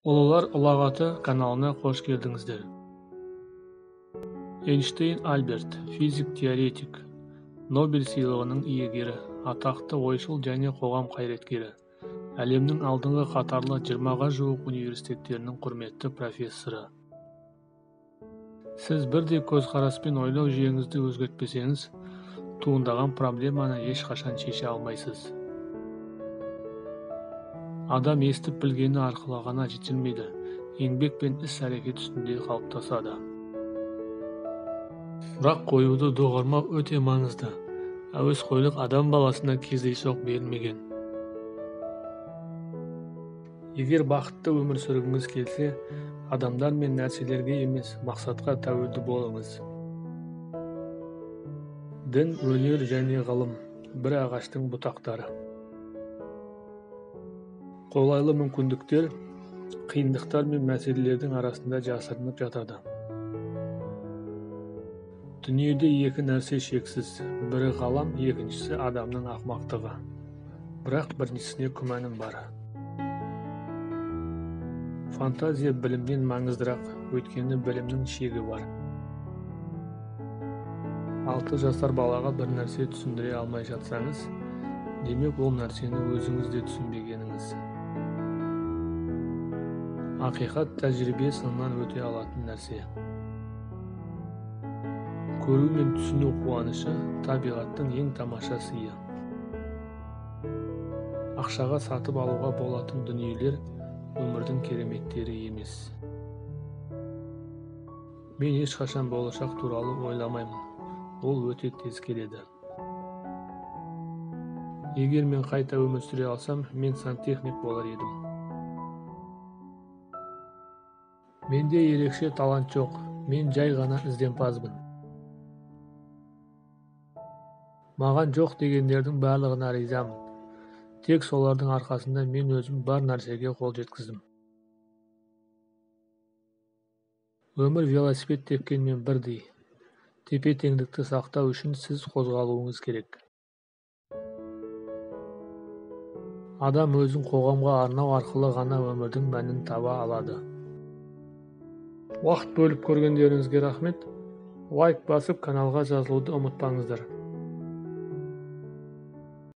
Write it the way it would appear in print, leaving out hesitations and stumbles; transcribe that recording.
Ұлылар ұлағаты каналына қош келдіңіздер. Эйнштейн Альберт, физик-теоретик, Нобель сыйлығының иегері, атақты ойшыл және қоғам қайраткері, әлемнің алдыңғы қатарлы 20-ға жуық университеттерінің құрметті профессоры. Сіз бірдей көзқараспен ойлау жүйеңізді өзгертпесеңіз, туындаған проблеманы ешқашан шеше алмайсыз. Адам естіп білгені арқылы ғана жетілмейді, еңбек пен іс-әрекет үстінде қалыптасады. Сұрақ қоюды доғармау өте маңызды. Әуесқойлық адам баласына кездейсоқ берілмеген. Егер бақытты өмір сүргіңіз келсе, адамдар мен нәрселерге емес, мақсатқа тәуелді болыңыз. Дін, өнер және ғылым бір ағаштың бұтақтары. Қолайлы мүмкіндіктер қиындықтар мен мәселелердің арасында жасырынып жатады. Дүниеде екі нәрсе шексіз, бірі ғалам, екіншісі адамның ақымақтығы. Бірақ біріншісіне күмәнім бар. Фантазия білімнен маңыздырақ, өйткені білімнің шегі бар. 6 жасар балаға бір нәрсе түсіндіре алмай жатсаңыз, демек ол нәрсені өзіңіз де түсінбегеніңіз. Ақиқат тәжірибе сынынан өте алатын нәрсе. Көру мен түсіну қуанышы табиғаттың ең тамаша сыйы. Ақшаға сатып алуға болатын дүниелер өмірдің кереметтері емес. Мен ешқашан болашақ туралы ойламаймын. Ол өте тез келеді. Егер мен қайта өмір сүре алсам, мен сантехник болар едім. Менде ерекше талант жоқ, мен жай ғана ізденімпазбын. Маған жоқ дегендердің барлығына ризамын. Тек солардың арқасында мен өзім бар нәрсеге қол жеткіздім. Өмір велосипед тепкенмен бірдей. Тепе-теңдікті сақтау үшін сіз қозғалуыңыз керек. Адам өзін қоғамға арнау арқылы ғана өмірдің мәнін таба алады. Уақыт бөліп көргендеріңізге рахмет. Лайк басып каналға жазылуды ұмытпаңыздар.